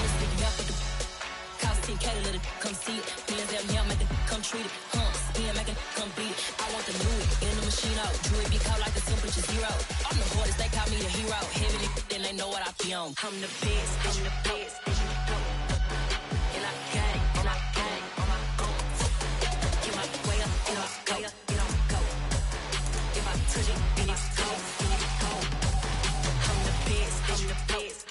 sleeping up with the cost 10K to let it come see it. Millions down here, make it come treat it. Spin, make it come beat it. I want the new it in the machine out. Jewelry be caught like the temperature zero. I'm the hardest, they call me the hero. Heavy, then they know what I be on. I'm the best, I'm the best. And I got it, and I got it on my own. Get my way up, get off, go, get on, go. If I touch it, then it's cold, then it's cold. I'm the best, I'm the best.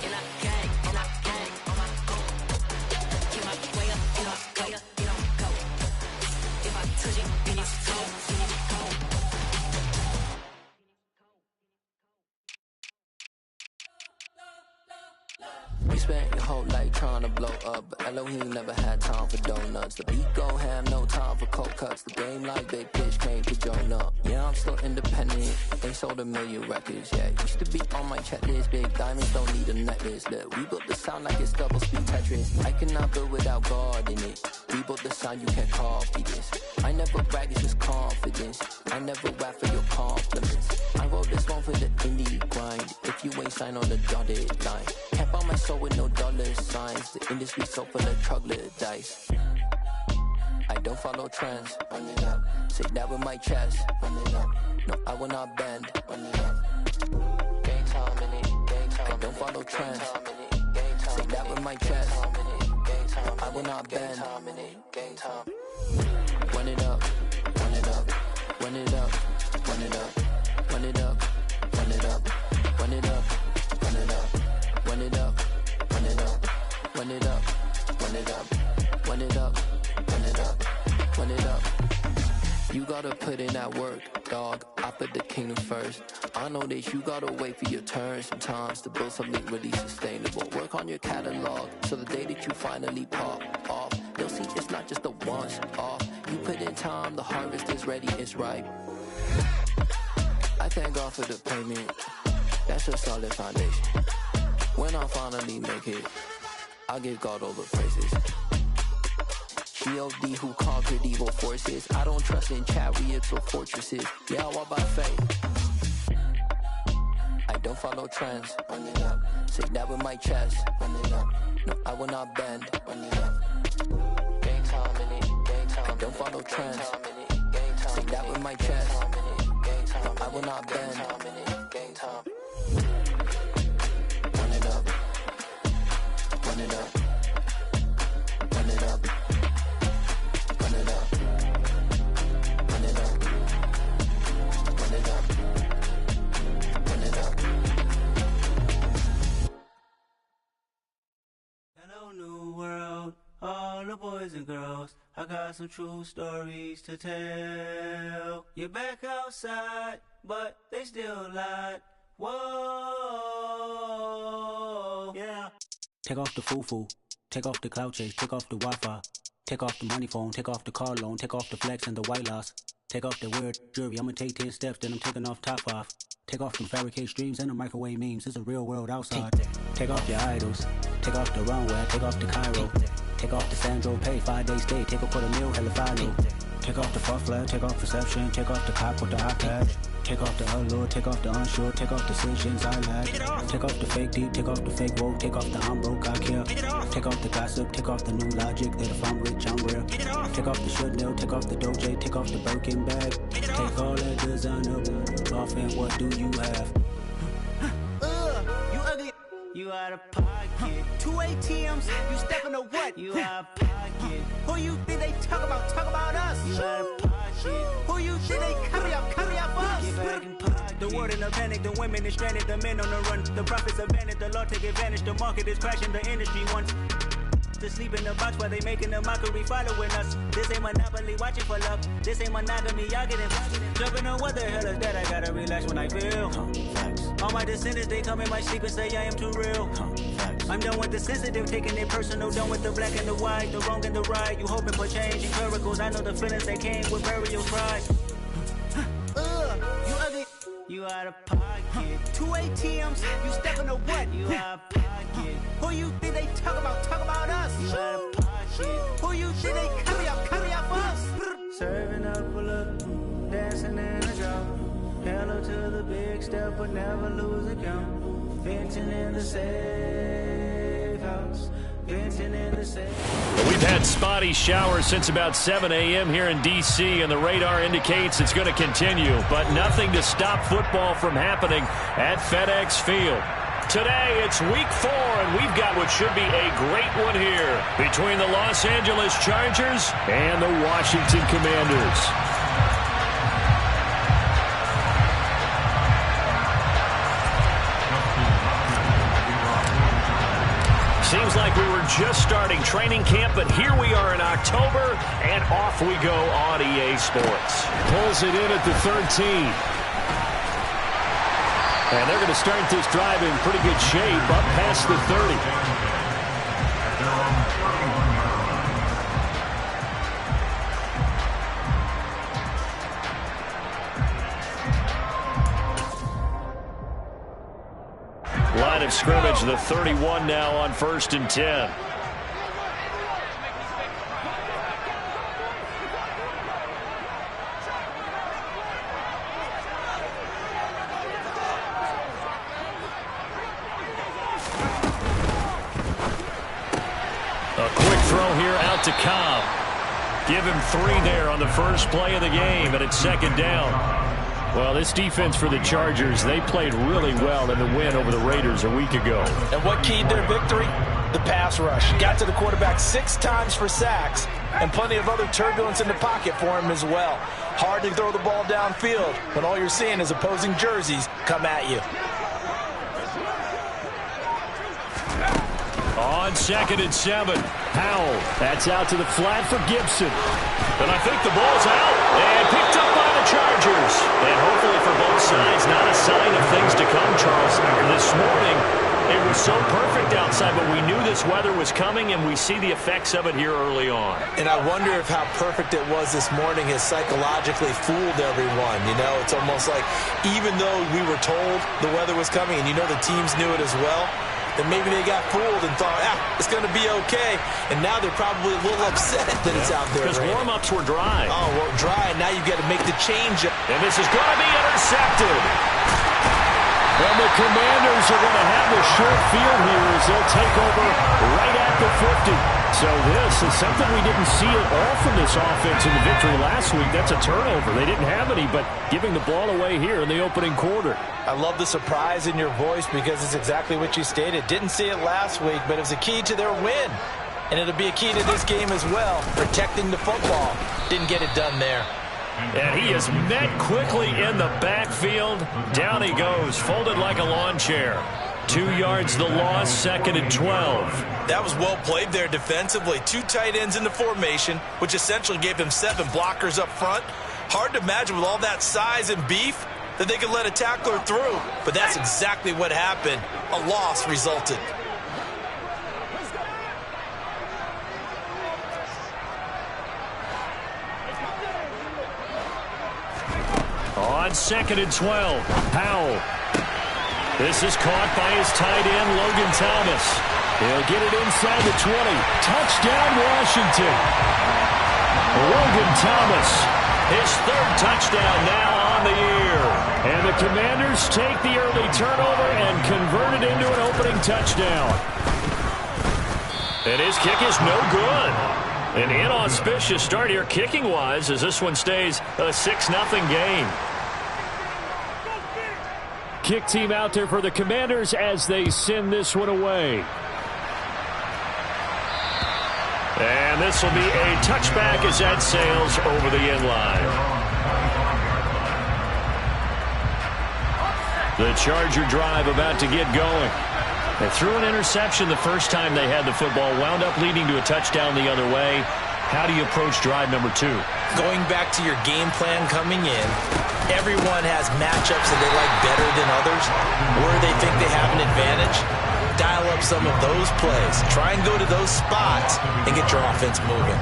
And I got it, and I got it on my own. Get my way up, get off, go, get on, go. If I touch it, then it's cold, then it's cold. We spent your whole life trying to blow up, but Elohim never had time for donuts. The beat gon' have no time for cold cuts. The game like Big Pitch came to join up. Yeah, I'm still independent. They sold 1 million records. Yeah, used to be on my checklist. Big diamonds don't need a necklace. Look, we built the sound like it's double speed Tetris. I cannot build without God in it. We built the sound, you can't copy this. I never brag, it's just confidence. I never rap for your compliments. I wrote this one for the indie grind. If you ain't signed on the dotted line, can't buy my soul with no dollar signs. The industry so full of troglodytes. I don't follow trends. Run it up. Say that with my chest. Run it up. No, I will not bend. Run it up. Game time in it. Game time. I don't follow trends. Say that with my chest. I will not bend. Game time. Run it up. Run it up. Run it up. Run it up. Run it up. Run it up. Run it up. Run it up. Run it up. Run it up. Run it up. Run it up. Run it up. Run it up. Run it up. You gotta put in that work, dog. I put the kingdom first. I know that you gotta wait for your turn sometimes to build something really sustainable. Work on your catalog so the day that you finally pop off, they'll see it's not just a once off. You put in time, the harvest is ready, it's ripe. I thank God for the payment. That's a solid foundation. When I finally make it, I'll give God all the praises. G.O.D. who conquered evil forces. I don't trust in chariots or fortresses. Yeah, I walk by faith. I don't follow trends. Run it up. Say that with my chest. Run it up. No, I will not bend. Run it up. Game time in it. Game time. I don't follow trends. Say that with my chest. No, I will not bend. Game time. Run it up. Run it up. Run it up. Run it up. Run it up. Run it up. Run it up. Hello, new world, all the boys and girls. I got some true stories to tell. You're back outside, but they still lied. Whoa, yeah. Take off the foo-foo, take off the cloud chase, take off the Wi-Fi, take off the money phone, take off the car loan, take off the flex and the white loss, take off the weird jewelry. I'ma take 10 steps, then I'm taking off top off. Take off them fabricate streams and the microwave memes. It's a real world outside. Take off your idols, take off the runway, take off the Cairo, take off the Sandro Pay, 5-day stay, take off for the meal, hella follow. Take off the fuck flag, take off perception, take off the cop with the iPad. Take off the allure, take off the unsure, take off decisions I lack. Take off the fake deep, take off the fake woke, take off the I'm broke, I care. Take off the gossip, take off the new logic that if I'm rich, I'm real. Take off the Chanel, take off the Doja, take off the Birkin bag. Take all that designer off and what do you have? You ugly. You out of pocket. 2 ATMs, you stepping to what? You out of pocket. Who you think they talk about? Talk about us. You out of pocket. Who you think they carry up for us? Get back in pocket. The world in a panic, the women is stranded, the men on the run. The profits abandoned, the law take advantage. The market is crashing, the industry wants to sleep in the box while they making a mockery following us. This ain't monopoly, watching for love. This ain't monogamy, y'all getting jumping on what the hell is that? I gotta relax when I feel. All my descendants, they come in my sleep and say I am too real. I'm done with the sensitive, taking it personal. Done with the black and the white, the wrong and the right. You hoping for change and miracles. I know the feelings that came with burial pride. You ugly. You out of pocket. 2 ATMs, you stepping to what? You out of pocket. Who you think they talk about? Talk about us. You out of pocket. Who you think they carry up for us? Serving up a look, dancing in a drop. Hello to the big step, but never lose a count. Venting in the sand. We've had spotty showers since about 7 a.m. here in D.C., and the radar indicates it's going to continue, but nothing to stop football from happening at FedEx Field. Today, it's week 4, and we've got what should be a great one here between the Los Angeles Chargers and the Washington Commanders. Seems like we were just starting training camp, but here we are in October, and off we go on EA Sports. Pulls it in at the 13. And they're going to start this drive in pretty good shape up past the 30. Line of scrimmage, the 31 now on 1st and 10. A quick throw here out to Cobb. Give him 3 there on the first play of the game, and it's 2nd down. Well, this defense for the Chargers, they played really well in the win over the Raiders a week ago. And what keyed their victory? The pass rush. Got to the quarterback 6 times for sacks, and plenty of other turbulence in the pocket for him as well. Hard to throw the ball downfield when all you're seeing is opposing jerseys come at you. On 2nd and 7, Powell. That's out to the flat for Gibson. And I think the ball's out and picked up by the Chargers. And hopefully for both sides, not a sign of things to come, Charles. This morning, it was so perfect outside, but we knew this weather was coming, and we see the effects of it here early on. And I wonder if how perfect it was this morning has psychologically fooled everyone. You know, it's almost like even though we were told the weather was coming, and you know the teams knew it as well, then maybe they got fooled and thought, it's going to be okay. And now they're probably a little upset that it's out there. Because warm-ups were dry. Oh, well, dry, and now you've got to make the change. And this is going to be intercepted. And the Commanders are going to have the short field here as they'll take over right at the 50. So this is something we didn't see at all from this offense in the victory last week. That's a turnover. They didn't have any, but giving the ball away here in the opening quarter. I love the surprise in your voice because it's exactly what you stated. Didn't see it last week, but it was a key to their win. And it'll be a key to this game as well, protecting the football. Didn't get it done there. And he is met quickly in the backfield. Down he goes, folded like a lawn chair. 2 yards the loss, 2nd and 12. That was well played there defensively. 2 tight ends in the formation, which essentially gave them 7 blockers up front. Hard to imagine with all that size and beef that they could let a tackler through. But that's exactly what happened. A loss resulted. On 2nd and 12, Powell. This is caught by his tight end, Logan Thomas. He'll get it inside the 20. Touchdown, Washington. Logan Thomas, his 3rd touchdown now on the year. And the Commanders take the early turnover and convert it into an opening touchdown. And his kick is no good. An inauspicious start here kicking-wise as this one stays a 6-0 game. Kick team out there for the Commanders as they send this one away. And this will be a touchback as that sails over the end line. The Charger drive about to get going. They threw an interception the first time they had the football, wound up leading to a touchdown the other way. How do you approach drive number 2? Going back to your game plan coming in, everyone has matchups that they like better than others, where they think they have an advantage. Dial up some of those plays. Try and go to those spots and get your offense moving.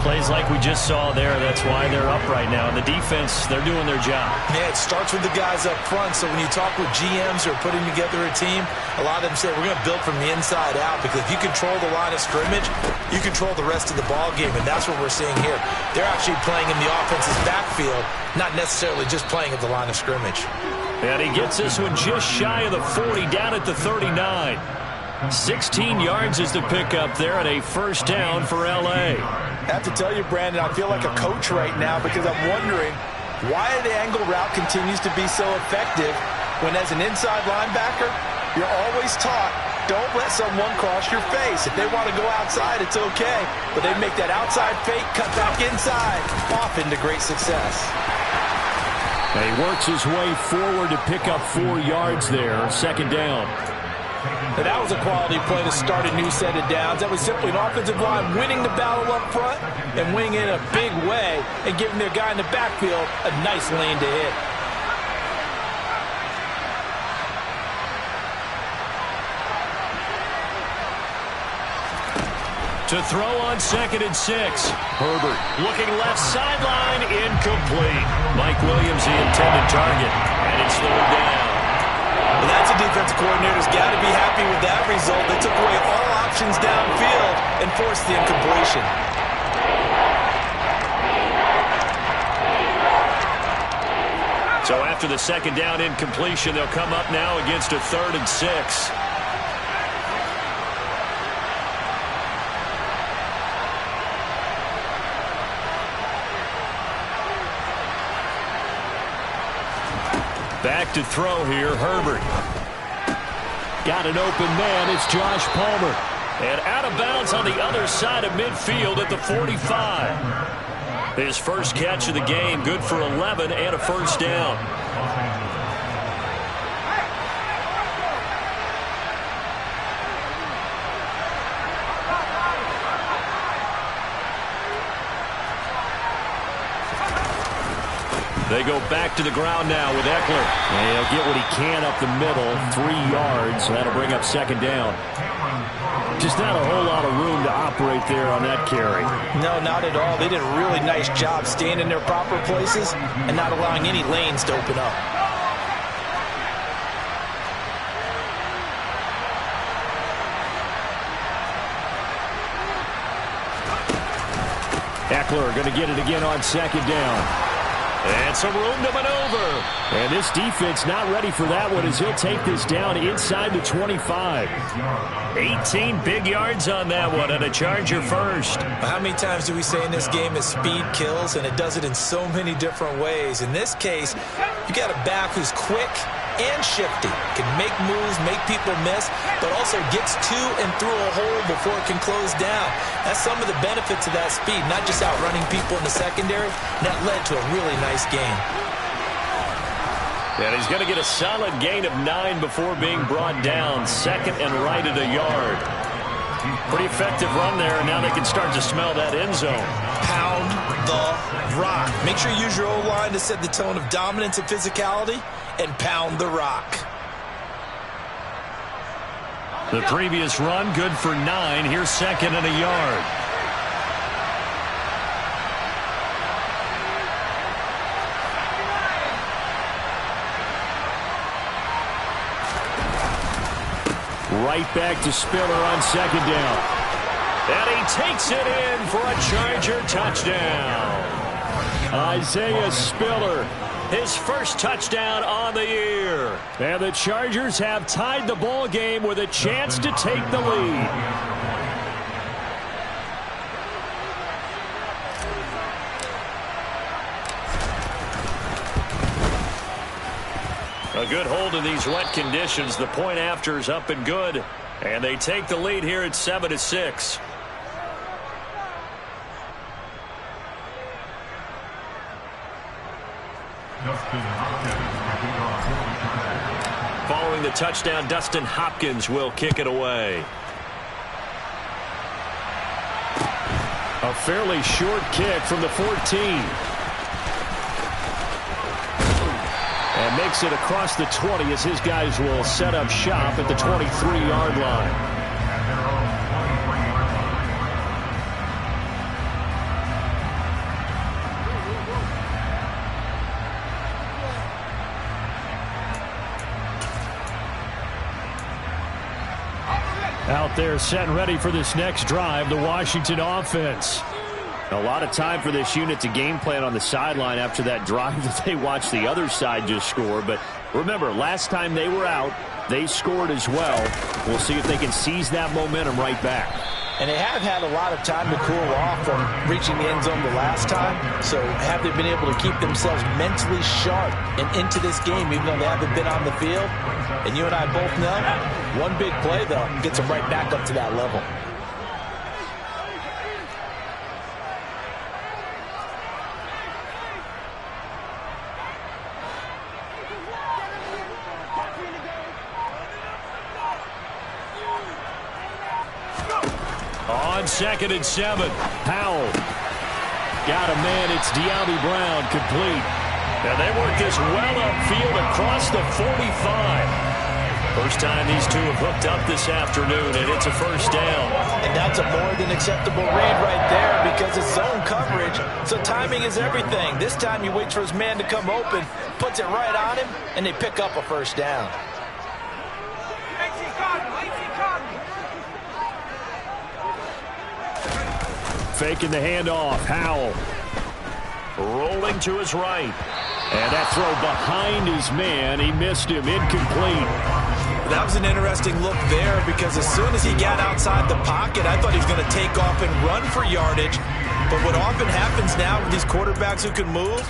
Plays like we just saw there, that's why they're up right now. And the defense, they're doing their job. Yeah, it starts with the guys up front. So when you talk with GMs who are putting together a team, a lot of them say we're going to build from the inside out, because if you control the line of scrimmage, you control the rest of the ball game, and that's what we're seeing here. They're actually playing in the offense's backfield, not necessarily just playing at the line of scrimmage. And he gets this one just shy of the 40, down at the 39. 16 yards is the pickup there and a first down for L.A. I have to tell you, Brandon, I feel like a coach right now because I'm wondering why the angle route continues to be so effective when as an inside linebacker, you're always taught, don't let someone cross your face. If they want to go outside, it's okay. But they make that outside fake, cut back inside, off into great success. And he works his way forward to pick up 4 yards there, second down. And that was a quality play to start a new set of downs. That was simply an offensive line winning the battle up front and winning in a big way and giving their guy in the backfield a nice lane to hit. To throw on 2nd and 6. Herbert looking left sideline, incomplete. Mike Williams, the intended target, and it's third down. Well, that's a defensive coordinator's got to be happy with that result. They took away all options downfield and forced the incompletion. So after the second down incompletion, they'll come up now against a 3rd and 6. Back to throw here, Herbert. Got an open man, it's Josh Palmer. And out of bounds on the other side of midfield at the 45. His first catch of the game, good for 11 and a first down. They go back to the ground now with Eckler. And he'll get what he can up the middle, 3 yards. So that'll bring up second down. Just not a whole lot of room to operate there on that carry. No, not at all. They did a really nice job staying in their proper places and not allowing any lanes to open up. Eckler going to get it again on second down. And some room to maneuver. And this defense not ready for that one as he'll take this down inside the 25. 18 big yards on that one and a Charger first. How many times do we say in this game that speed kills, and it does it in so many different ways. In this case, you got a back who's quick and shifty, can make moves, make people miss, but also gets to and through a hole before it can close down. That's some of the benefits of that speed, not just outrunning people in the secondary. That led to a really nice game. And he's going to get a solid gain of 9 before being brought down. Second and right at a yard. Pretty effective run there, and now they can start to smell that end zone. Pound the rock. Make sure you use your O-line to set the tone of dominance and physicality, and pound the rock. The previous run, good for 9. Here's second and a yard. Right back to Spiller on second down. And he takes it in for a Charger touchdown. Isaiah Spiller, his first touchdown on the year. And the Chargers have tied the ball game with a chance to take the lead. A good hold in these wet conditions. The point after is up and good. And they take the lead here at 7-6. Following the touchdown, Dustin Hopkins will kick it away. A fairly short kick from the 14. And makes it across the 20 as his guys will set up shop at the 23-yard line. Out there set and ready for this next drive, the Washington offense. A lot of time for this unit to game plan on the sideline after that drive that they watched the other side just score. But remember, last time they were out, They scored as well. We'll see if they can seize that momentum right back. And they have had a lot of time to cool off from reaching the end zone the last time. So have they been able to keep themselves mentally sharp and into this game, even though they haven't been on the field? And you and I both know, one big play, though, gets them right back up to that level. On 2nd and 7, Howell. Got a man, it's De'Ami Brown, complete. Now they work this well upfield across the 45. First time these two have hooked up this afternoon, and it's a first down. And that's a more than acceptable read right there because it's zone coverage, so timing is everything. This time he waits for his man to come open, puts it right on him, and they pick up a first down. Faking the handoff, Howell. Rolling to his right. And that throw behind his man, he missed him, incomplete. That was an interesting look there because as soon as he got outside the pocket, I thought he was going to take off and run for yardage. But what often happens now with these quarterbacks who can move,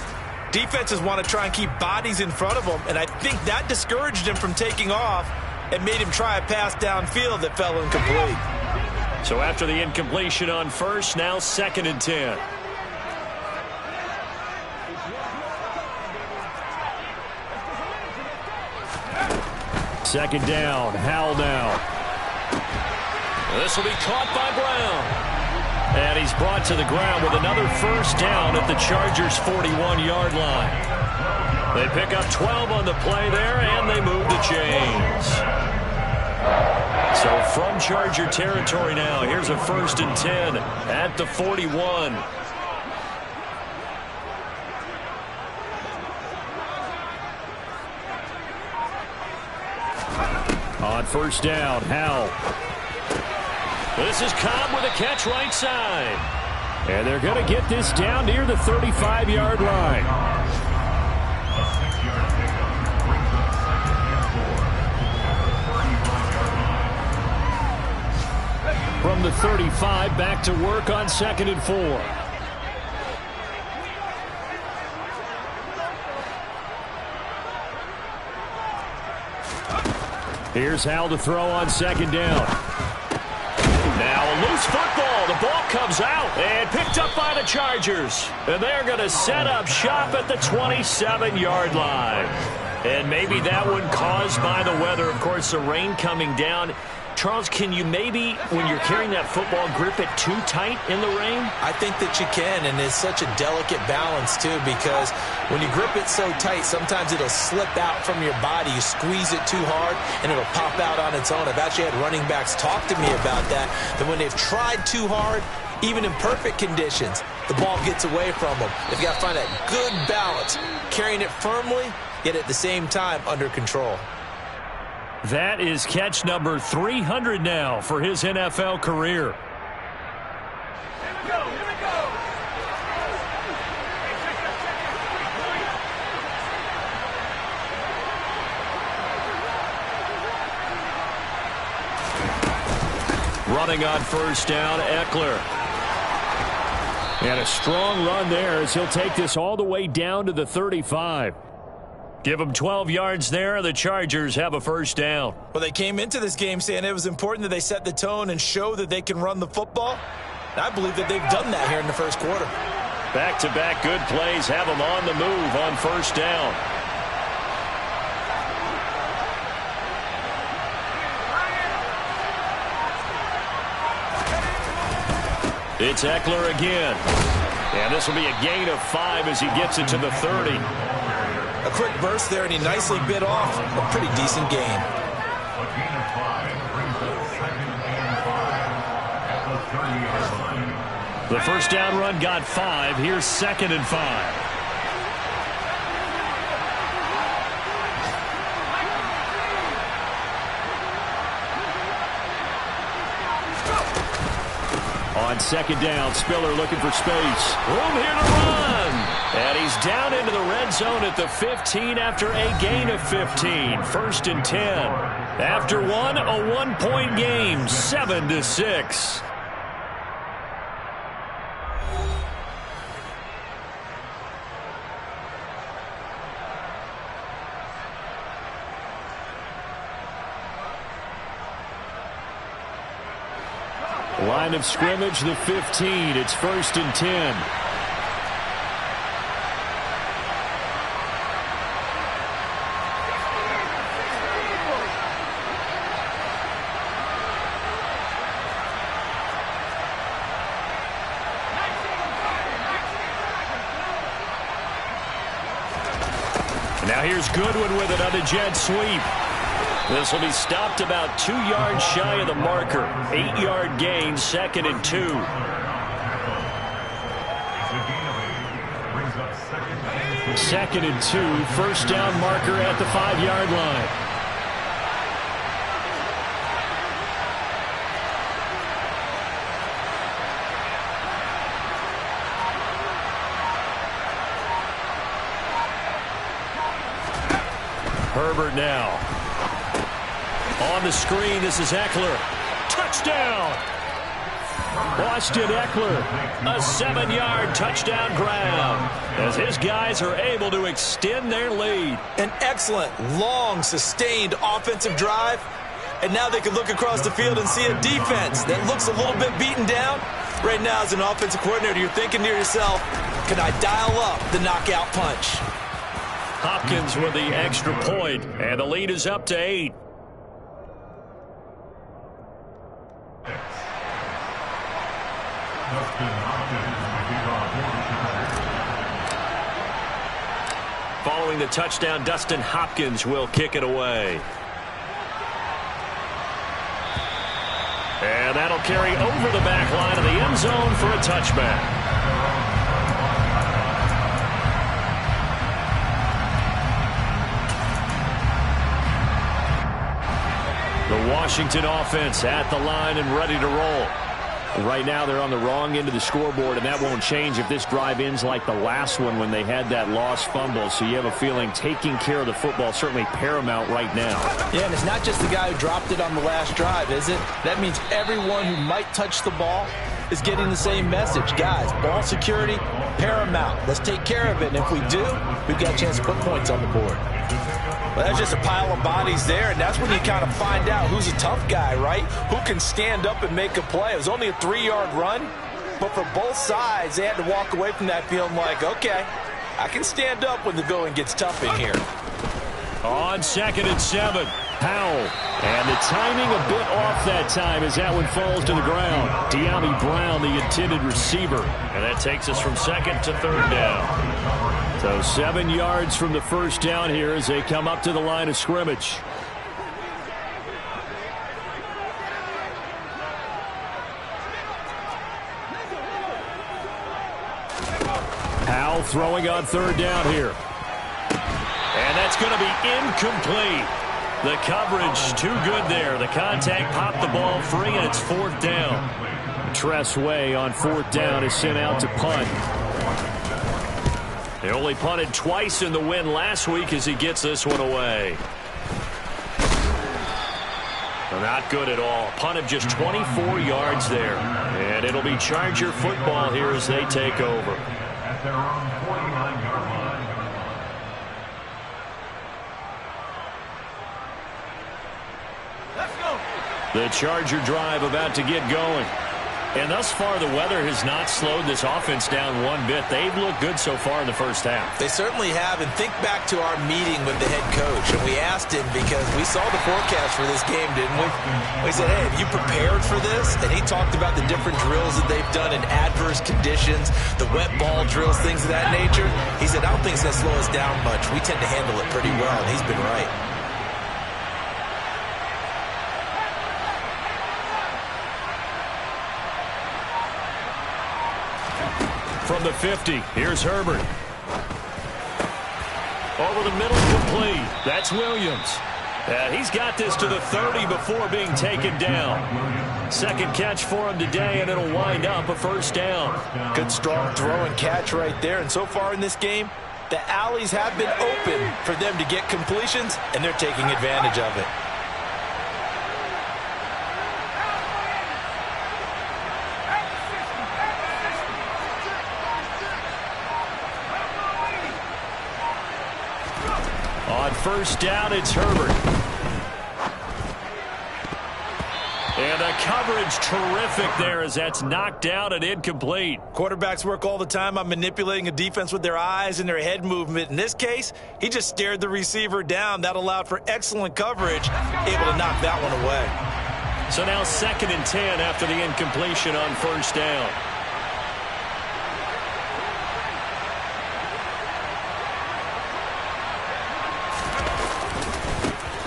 defenses want to try and keep bodies in front of them, and I think that discouraged him from taking off and made him try a pass downfield that fell incomplete. So after the incompletion on first, now 2nd and 10. Second down, Howell now. This will be caught by Brown. And he's brought to the ground with another first down at the Chargers' 41-yard line. They pick up 12 on the play there, and they move the chains. So from Charger territory now, here's a 1st and 10 at the 41. On first down, Howell. This is Cobb with a catch right side. And they're going to get this down near the 35-yard line. From the 35, back to work on 2nd and 4. Here's Howell to throw on 2nd down. Now a loose football. The ball comes out and picked up by the Chargers. And they're going to set up shop at the 27-yard line. And maybe that one caused by the weather. Of course, the rain coming down. Charles, can you maybe, when you're carrying that football, grip it too tight in the rain? I think that you can, and it's such a delicate balance, too, because when you grip it so tight, sometimes it'll slip out from your body. You squeeze it too hard, and it'll pop out on its own. I've actually had running backs talk to me about that when they've tried too hard, even in perfect conditions, the ball gets away from them. They've got to find that good balance, carrying it firmly, yet at the same time under control. That is catch number 300 now for his NFL career. Running on first down, Eckler. And a strong run there as he'll take this all the way down to the 35. Give them 12 yards there. The Chargers have a first down. Well, they came into this game saying it was important that they set the tone and show that they can run the football. And I believe that they've done that here in the first quarter. Back-to-back good plays have them on the move on first down. It's Eckler again. And this will be a gain of 5 as he gets it to the 30. A quick burst there, and he nicely bit off a pretty decent gain. The first down run got 5. Here's 2nd and 5. On 2nd down, Spiller looking for space. Room here to run. And he's down into the red zone at the 15 after a gain of 15. 1st and 10. After one, a one-point game, 7-6. Line of scrimmage, the 15. It's 1st and 10. Now here's Goodwin with it on the jet sweep. This will be stopped about 2 yards shy of the marker. 8-yard gain, 2nd and 2. Second and 2, first down marker at the 5-yard line. Herbert now. On the screen, this is Eckler. Touchdown! Austin Eckler, a 7-yard touchdown grab as his guys are able to extend their lead. An excellent, long, sustained offensive drive. And now they can look across the field and see a defense that looks a little bit beaten down. Right now, as an offensive coordinator, you're thinking to yourself, can I dial up the knockout punch? Hopkins with the extra point, and the lead is up to 8. Following the touchdown, Dustin Hopkins will kick it away. And that'll carry over the back line of the end zone for a touchback. The Washington offense at the line and ready to roll. Right now they're on the wrong end of the scoreboard, and that won't change if this drive ends like the last one when they had that lost fumble. So you have a feeling taking care of the football certainly paramount right now. Yeah, and it's not just the guy who dropped it on the last drive, is it? That means everyone who might touch the ball is getting the same message. Guys, ball security, paramount. Let's take care of it, and if we do, we've got a chance to put points on the board. Well, that's just a pile of bodies there, and that's when you kind of find out who's a tough guy, right? Who can stand up and make a play. It was only a 3-yard run, but for both sides, they had to walk away from that feeling like, okay, I can stand up when the going gets tough in here. On 2nd and 7, Powell. And the timing a bit off that time as that one falls to the ground. De'Ami Brown, the intended receiver. And that takes us from 2nd to 3rd down. So 7 yards from the first down here as they come up to the line of scrimmage. Powell throwing on 3rd down here. And that's going to be incomplete. The coverage too good there. The contact popped the ball free, and it's 4th down. Tressway on 4th down is sent out to punt. They only punted twice in the win last week as he gets this one away. Not good at all. Punt of just 24 yards there. And it'll be Charger football here as they take over. At their own 49-yard line. Let's go. The Charger drive about to get going. And thus far, the weather has not slowed this offense down one bit. They've looked good so far in the first half. They certainly have. And think back to our meeting with the head coach. And we asked him because we saw the forecast for this game, didn't we? We said, hey, have you prepared for this? And he talked about the different drills that they've done in adverse conditions, the wet ball drills, things of that nature. He said, I don't think it's going to slow us down much. We tend to handle it pretty well, and he's been right. From the 50, here's Herbert. Over the middle, complete. That's Williams. And he's got this to the 30 before being taken down. Second catch for him today, and it'll wind up a first down. Good strong throw and catch right there. And so far in this game, the alleys have been open for them to get completions, and they're taking advantage of it. On first down, it's Herbert. And the coverage terrific there as that's knocked out and incomplete. Quarterbacks work all the time on manipulating a defense with their eyes and their head movement. In this case, he just stared the receiver down. That allowed for excellent coverage, able to knock that one away. So now 2nd and 10 after the incompletion on first down.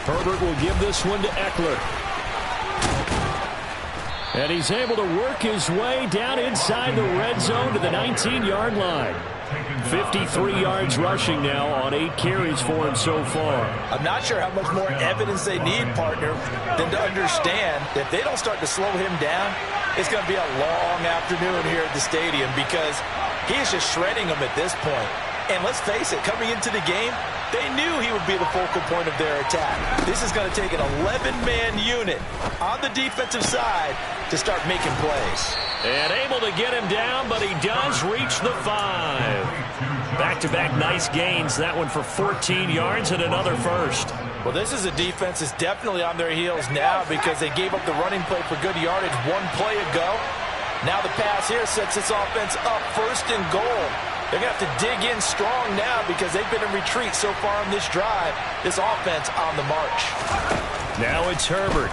Herbert will give this one to Eckler. And he's able to work his way down inside the red zone to the 19-yard line. 53 yards rushing now on 8 carries for him so far. I'm not sure how much more evidence they need, partner, than to understand that if they don't start to slow him down, it's going to be a long afternoon here at the stadium because he is just shredding them at this point. And let's face it, coming into the game, they knew he would be the focal point of their attack. This is going to take an 11-man unit on the defensive side to start making plays. And able to get him down, but he does reach the 5. Back-to-back nice gains. That one for 14 yards and another first. Well, this is a defense that's definitely on their heels now because they gave up the running play for good yardage one play ago. Now the pass here sets this offense up 1st and goal. They're going to have to dig in strong now because they've been in retreat so far on this drive. This offense on the march. Now it's Herbert.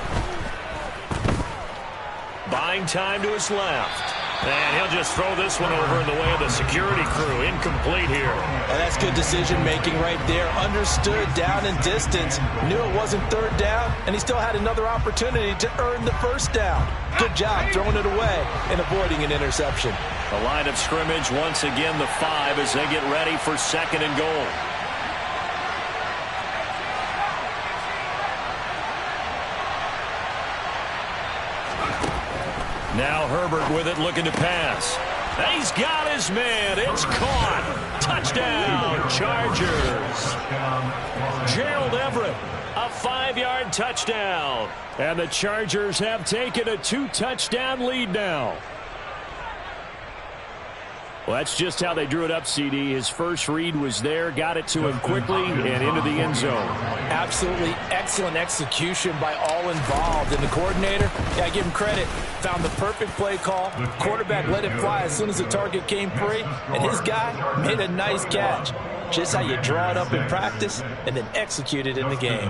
Buying time to his left. And he'll just throw this one over in the way of the security crew. Incomplete here. Well, that's good decision-making right there. Understood down and distance. Knew it wasn't 3rd down, and he still had another opportunity to earn the 1st down. Good job throwing it away and avoiding an interception. The line of scrimmage, once again, the 5 as they get ready for 2nd and goal. Now Herbert with it, looking to pass. He's got his man. It's caught. Touchdown, Chargers. Gerald Everett, a 5-yard touchdown. And the Chargers have taken a 2-touchdown lead now. Well, that's just how they drew it up, CD. His first read was there, got it to him quickly, and into the end zone. Absolutely excellent execution by all involved. And the coordinator, yeah, I give him credit, found the perfect play call. Quarterback let it fly as soon as the target came free, and his guy made a nice catch. Just how you draw it up in practice and then execute it in the game.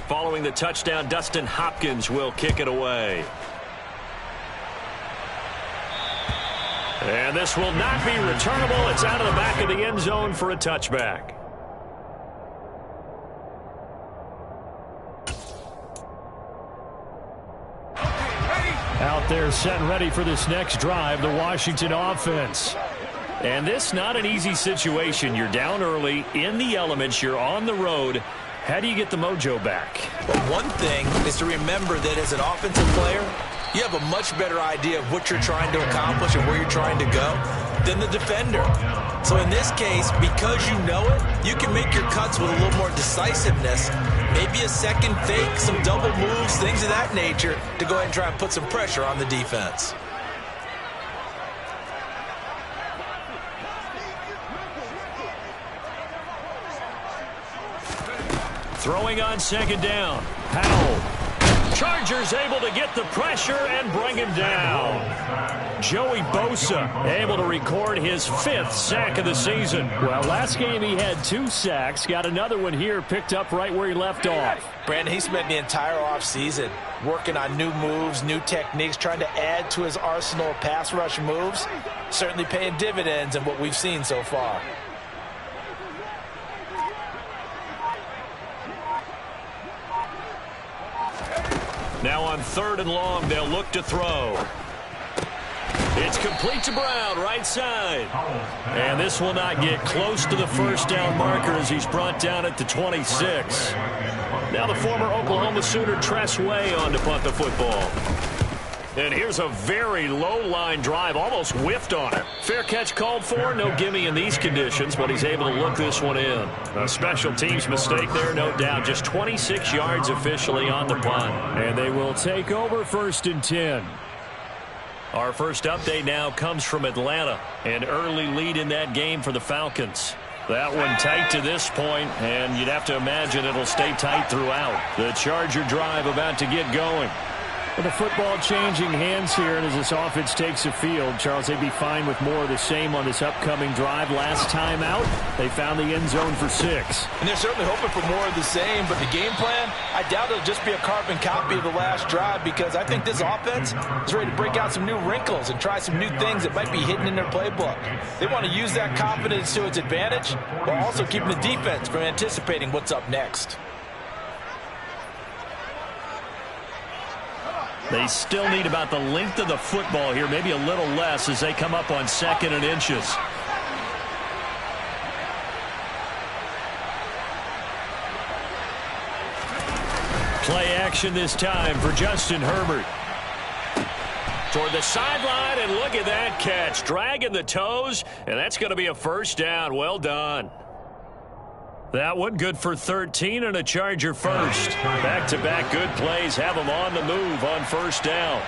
Following the touchdown, Dustin Hopkins will kick it away. And this will not be returnable. It's out of the back of the end zone for a touchback. Out there set and ready for this next drive, the Washington offense. And this not an easy situation. You're down early, in the elements, you're on the road. How do you get the mojo back? Well, one thing is to remember that as an offensive player, you have a much better idea of what you're trying to accomplish and where you're trying to go than the defender. So in this case, because you know it, you can make your cuts with a little more decisiveness. Maybe a second fake, some double moves, things of that nature to go ahead and try and put some pressure on the defense. Throwing on 2nd down. Powell. Chargers able to get the pressure and bring him down. Joey Bosa able to record his 5th sack of the season. Well, last game he had 2 sacks. Got another one here, picked up right where he left off. Brandon, he spent the entire offseason working on new moves, new techniques, trying to add to his arsenal of pass rush moves. Certainly paying dividends in what we've seen so far. Now on 3rd and long, they'll look to throw. It's complete to Brown, right side. And this will not get close to the first down marker as he's brought down at the 26. Now the former Oklahoma Sooner Tress Way on to punt the football. And here's a very low-line drive, almost whiffed on it. Fair catch called for, no gimme in these conditions, but he's able to look this one in. A special teams mistake there, no doubt. Just 26 yards officially on the punt. And they will take over 1st and 10. Our first update now comes from Atlanta. An early lead in that game for the Falcons. That one tight to this point, and you'd have to imagine it'll stay tight throughout. The Charger drive about to get going. With the football changing hands here, and as this offense takes the field, Charles, they'd be fine with more of the same on this upcoming drive. Last time out, they found the end zone for 6. And they're certainly hoping for more of the same, but the game plan, I doubt it'll just be a carbon copy of the last drive, because I think this offense is ready to break out some new wrinkles and try some new things that might be hidden in their playbook. They want to use that confidence to its advantage, while also keeping the defense from anticipating what's up next. They still need about the length of the football here, maybe a little less as they come up on 2nd and inches. Play action this time for Justin Herbert. Toward the sideline, and look at that catch. Dragging the toes, and that's going to be a first down. Well done. That one good for 13 and a Charger first. Back-to-back good plays have them on the move on 1st down.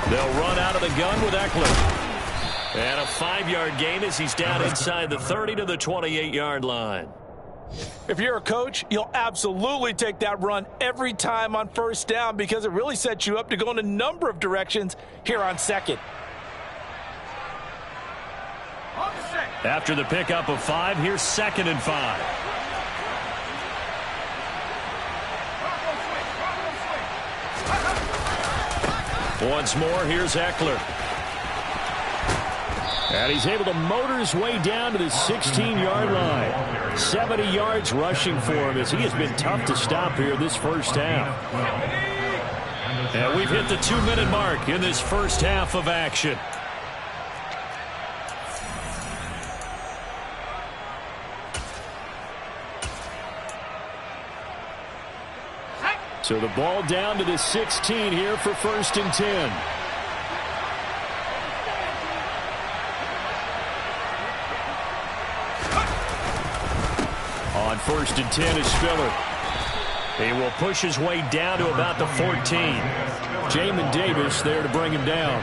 They'll run out of the gun with Eckler. And a 5-yard gain as he's down inside the 30 to the 28-yard line. If you're a coach, you'll absolutely take that run every time on 1st down because it really sets you up to go in a number of directions here on 2nd. After the pickup of 5, here's 2nd and 5. Once more, here's Eckler. And he's able to motor his way down to the 16-yard line. 70 yards rushing for him as he has been tough to stop here this first half. And we've hit the 2-minute mark in this first half of action. So the ball down to the 16 here for 1st and 10. On 1st and 10 is Spiller. He will push his way down to about the 14. Jamin Davis there to bring him down.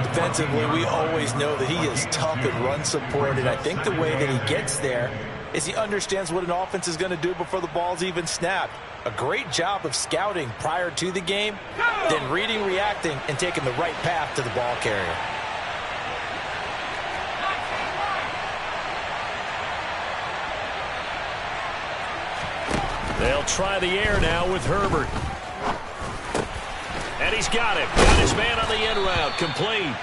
Defensively, we always know that he is tough and run support, and I think the way that he gets there is he understands what an offense is going to do before the ball's even snapped. A great job of scouting prior to the game, then reading, reacting, and taking the right path to the ball carrier. They'll try the air now with Herbert. And he's got it. Got his man on the end route. Complete.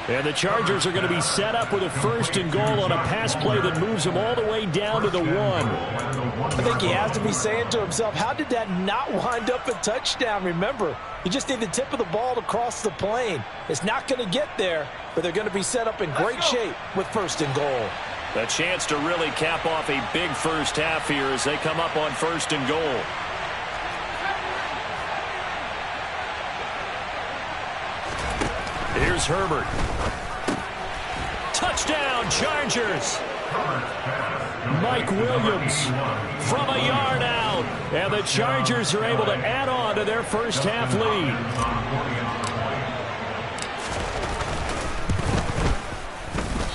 And the Chargers are going to be set up with a 1st and goal on a pass play that moves them all the way down to the 1. I think he has to be saying to himself, how did that not wind up a touchdown? Remember, you just need the tip of the ball to cross the plane. It's not going to get there, but they're going to be set up in great shape with 1st and goal. A chance to really cap off a big first half here as they come up on 1st and goal. Here's Herbert. Touchdown, Chargers. Mike Williams from a yard out. And the Chargers are able to add on to their first half lead.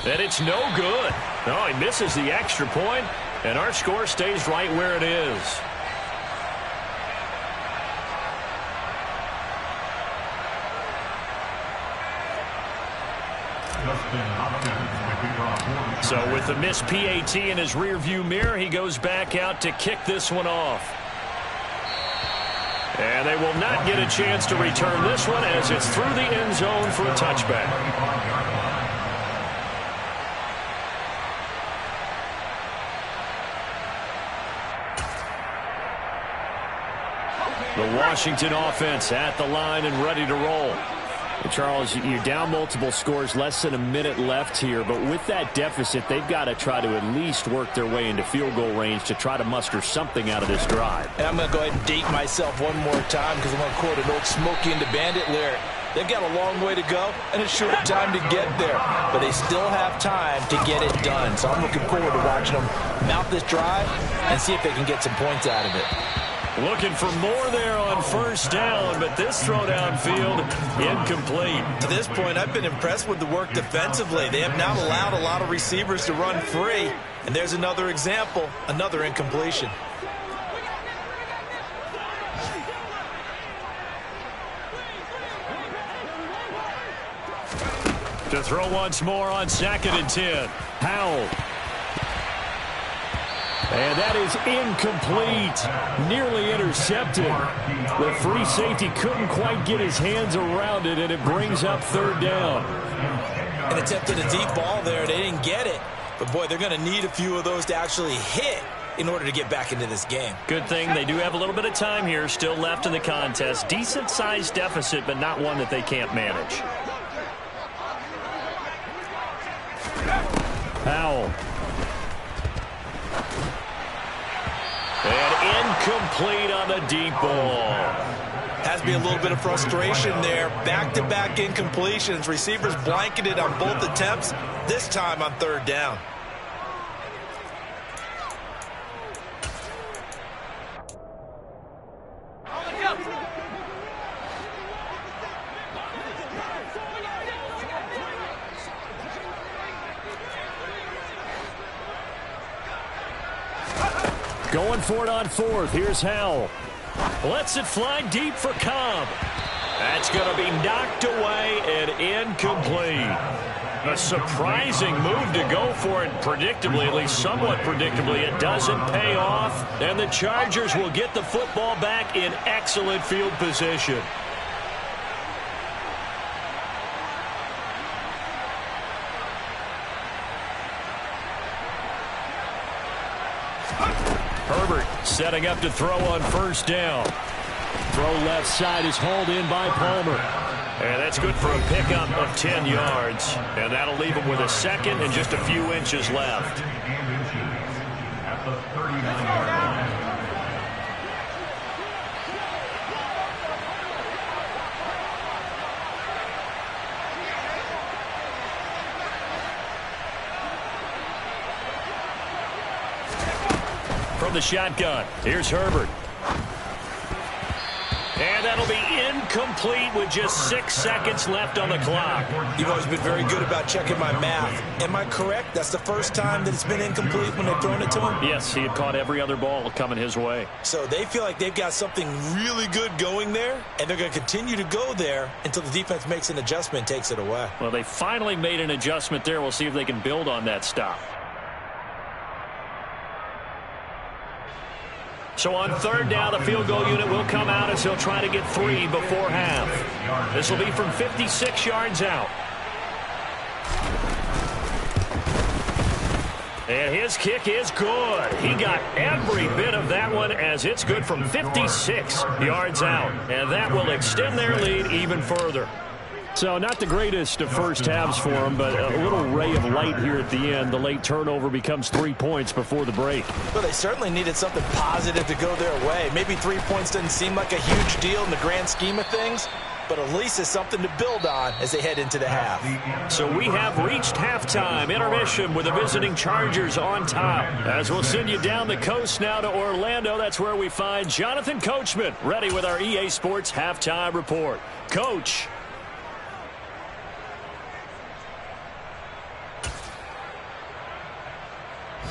And it's no good. No, he misses the extra point, and our score stays right where it is. So with the missed PAT in his rearview mirror, he goes back out to kick this one off. And they will not get a chance to return this one as it's through the end zone for a touchback. The Washington offense at the line and ready to roll. Charles, you're down multiple scores, less than a minute left here, but with that deficit, they've got to try to at least work their way into field goal range to try to muster something out of this drive. And I'm going to go ahead and date myself one more time because I'm going to quote an old Smokey and the Bandit lyric. They've got a long way to go and a short time to get there, but they still have time to get it done. So I'm looking forward to watching them mount this drive and see if they can get some points out of it. Looking for more there on first down, but this throw downfield incomplete. To this point, I've been impressed with the work defensively. They have not allowed a lot of receivers to run free. And there's another example, another incompletion. To throw once more on 2nd and 10. Howell. And that is incomplete. Nearly intercepted. The free safety couldn't quite get his hands around it, and it brings up 3rd down. An attempt at a deep ball there. They didn't get it. But, boy, they're going to need a few of those to actually hit in order to get back into this game. Good thing they do have a little bit of time here still left in the contest. Decent-sized deficit, but not one that they can't manage. Howell. And incomplete on the deep ball. Has to be a little bit of frustration there. Back-to-back incompletions. Receivers blanketed on both attempts, this time on 3rd down. Going for it on 4th. Here's Howell. Lets it fly deep for Cobb. That's going to be knocked away and incomplete. A surprising move to go for it predictably, at least somewhat predictably. It doesn't pay off, and the Chargers will get the football back in excellent field position. Herbert setting up to throw on 1st down. Throw left side is hauled in by Palmer. And that's good for a pickup of 10 yards. And that'll leave him with a 2nd and just a few inches left. At the 39-yard line. From the shotgun, here's Herbert. And that'll be incomplete with just 6 seconds left on the clock. You've always been very good about checking my math. Am I correct? That's the first time that it's been incomplete when they've thrown it to him? Yes, he had caught every other ball coming his way. So they feel like they've got something really good going there, and they're going to continue to go there until the defense makes an adjustment and takes it away. Well, they finally made an adjustment there. We'll see if they can build on that stop. So on 3rd down, the field goal unit will come out as he'll try to get 3 before half. This will be from 56 yards out. And his kick is good. He got every bit of that one as it's good from 56 yards out. And that will extend their lead even further. So not the greatest of first halves for them, but a little ray of light here at the end. The late turnover becomes 3 points before the break. Well, they certainly needed something positive to go their way. Maybe 3 points doesn't seem like a huge deal in the grand scheme of things, but at least it's something to build on as they head into the half. So we have reached halftime intermission with the visiting Chargers on top. As we'll send you down the coast now to Orlando, that's where we find Jonathan Coachman ready with our EA Sports halftime report. Coach.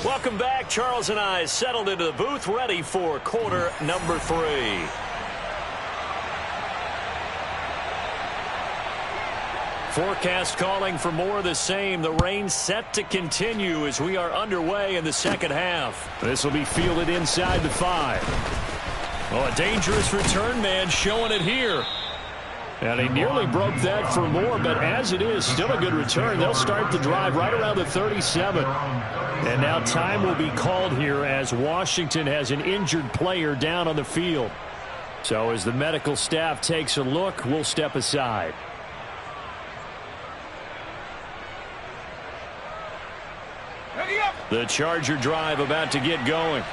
Welcome back. Charles and I settled into the booth ready for quarter number 3. Forecast calling for more of the same. The rain set to continue as we are underway in the second half. This will be fielded inside the 5. Oh, a dangerous return man showing it here. And he nearly broke that for more, but as it is, still a good return. They'll start the drive right around the 37. And now time will be called here as Washington has an injured player down on the field. So as the medical staff takes a look, we'll step aside. The Charger drive about to get going.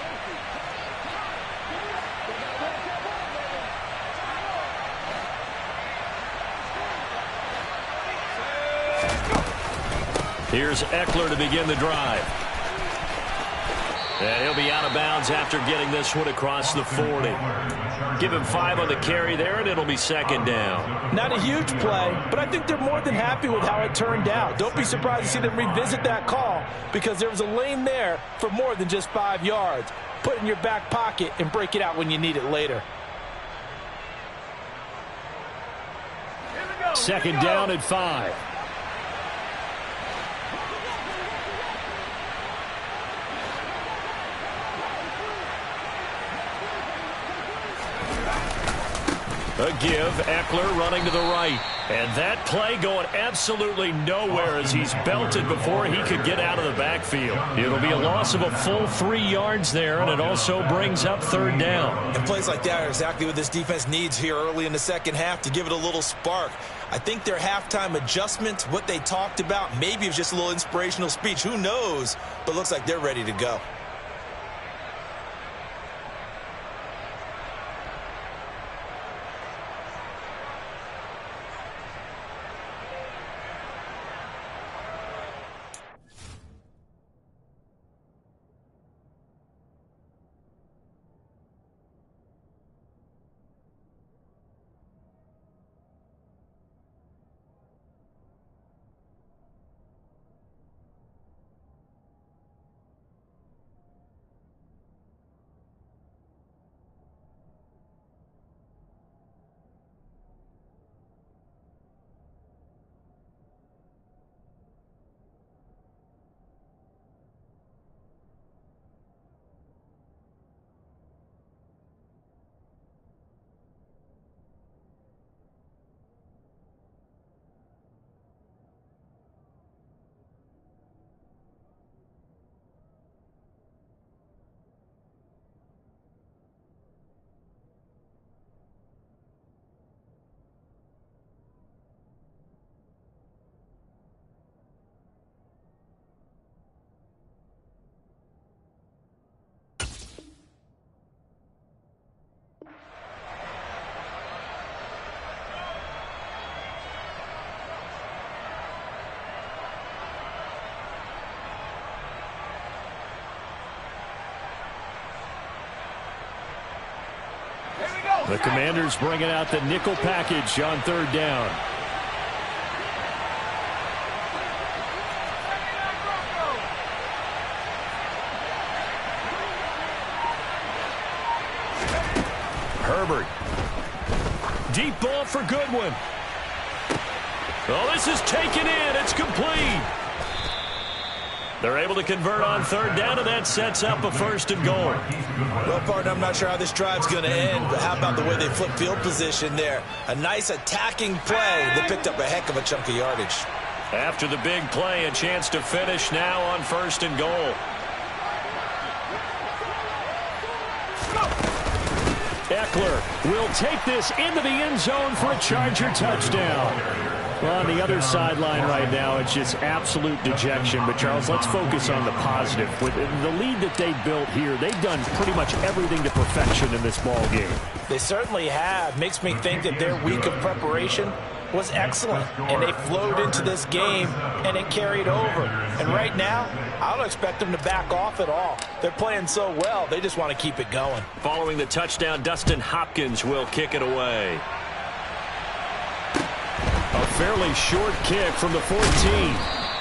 Here's Eckler to begin the drive. And he'll be out of bounds after getting this one across the 40. Give him 5 on the carry there, and it'll be second down. Not a huge play, but I think they're more than happy with how it turned out. Don't be surprised to see them revisit that call because there was a lane there for more than just 5 yards. Put it in your back pocket and break it out when you need it later. Second down at 5. A give, Eckler running to the right. And that play going absolutely nowhere as he's belted before he could get out of the backfield. It'll be a loss of a full 3 yards there, and it also brings up third down. And plays like that are exactly what this defense needs here early in the second half to give it a little spark. I think their halftime adjustment, what they talked about, maybe it was just a little inspirational speech. Who knows? But looks like they're ready to go. The Commanders bringing out the nickel package on third down. Herbert. Deep ball for Goodwin. Oh, this is taken in. It's complete. They're able to convert on third down, and that sets up a first and goal. Well, partner, I'm not sure how this drive's going to end, but how about the way they flip field position there? A nice attacking play. They picked up a heck of a chunk of yardage. After the big play, a chance to finish now on first and goal. Eckler will take this into the end zone for a Charger touchdown. Well, on the other sideline right now, it's just absolute dejection. But, Charles, let's focus on the positive. With the lead that they built here, they've done pretty much everything to perfection in this ball game. They certainly have. Makes me think that their week of preparation was excellent. And they flowed into this game, and it carried over. And right now, I don't expect them to back off at all. They're playing so well, they just want to keep it going. Following the touchdown, Dustin Hopkins will kick it away. A fairly short kick from the 14.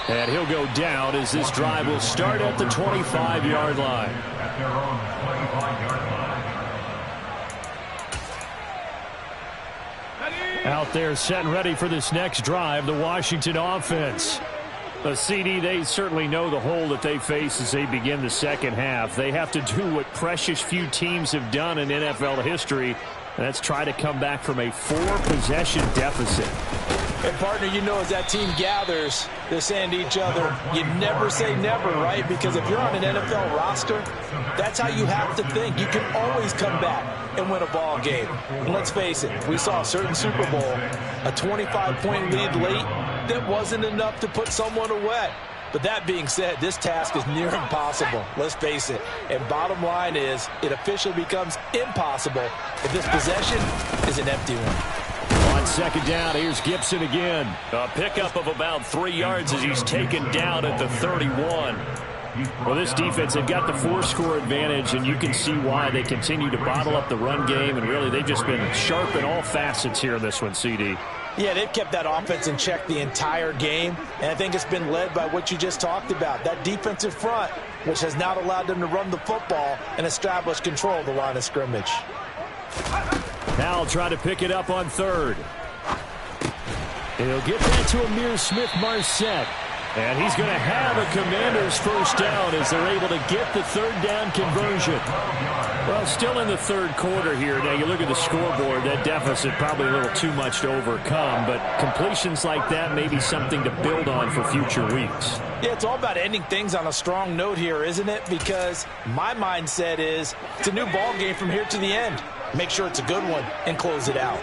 And he'll go down as this drive will start at the 25-yard line. At their own 25-yard line. Out there set and ready for this next drive, the Washington offense. A CD, they certainly know the hole that they face as they begin the second half. They have to do what precious few teams have done in NFL history, and that's try to come back from a 4-possession deficit. And, partner, you know as that team gathers, they're saying to each other, you never say never, right? Because if you're on an NFL roster, that's how you have to think. You can always come back and win a ball game. And let's face it, we saw a certain Super Bowl, a 25-point lead late, that wasn't enough to put someone away. But that being said, this task is near impossible. Let's face it. And bottom line is, it officially becomes impossible if this possession is an empty one. On second down, here's Gibson again. A pickup of about 3 yards as he's taken down at the 31. Well, this defense, they've got the 4-score advantage, and you can see why they continue to bottle up the run game, and really they've just been sharp in all facets here in this one, CD. Yeah, they've kept that offense in check the entire game, and I think it's been led by what you just talked about, that defensive front, which has not allowed them to run the football and establish control of the line of scrimmage. Now try to pick it up on third. He'll get that to Amir Smith-Marset. And he's going to have a Commanders first down as they're able to get the third down conversion. Well, still in the third quarter here. Now, you look at the scoreboard, that deficit probably a little too much to overcome, but completions like that may be something to build on for future weeks. Yeah, it's all about ending things on a strong note here, isn't it? Because my mindset is it's a new ball game from here to the end. Make sure it's a good one and close it out.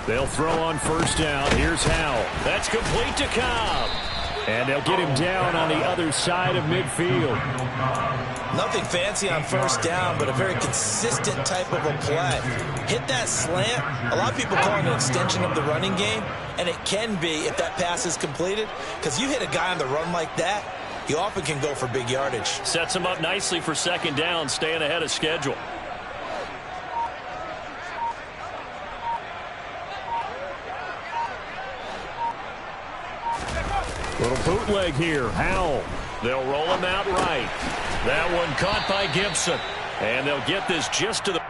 They'll throw on first down. Here's Howell. That's complete to Cobb. And they'll get him down on the other side of midfield. Nothing fancy on first down, but a very consistent type of a play. Hit that slant. A lot of people call it an extension of the running game, and it can be if that pass is completed, because you hit a guy on the run like that, he often can go for big yardage. Sets him up nicely for second down, staying ahead of schedule. Little bootleg here. Howell. They'll roll him out right. That one caught by Gibson. And they'll get this just to the...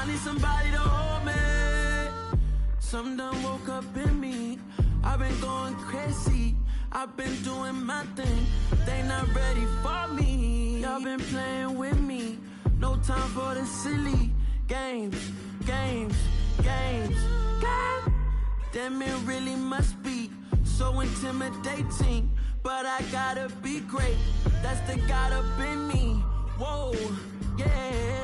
need somebody to hold me. Something done woke up in me. I've been going crazy. I've been doing my thing. They not ready for me. Y'all been playing with me. No time for the silly games. God damn, it really must be so intimidating. But I gotta be great. That's the God up in me. Whoa, yeah.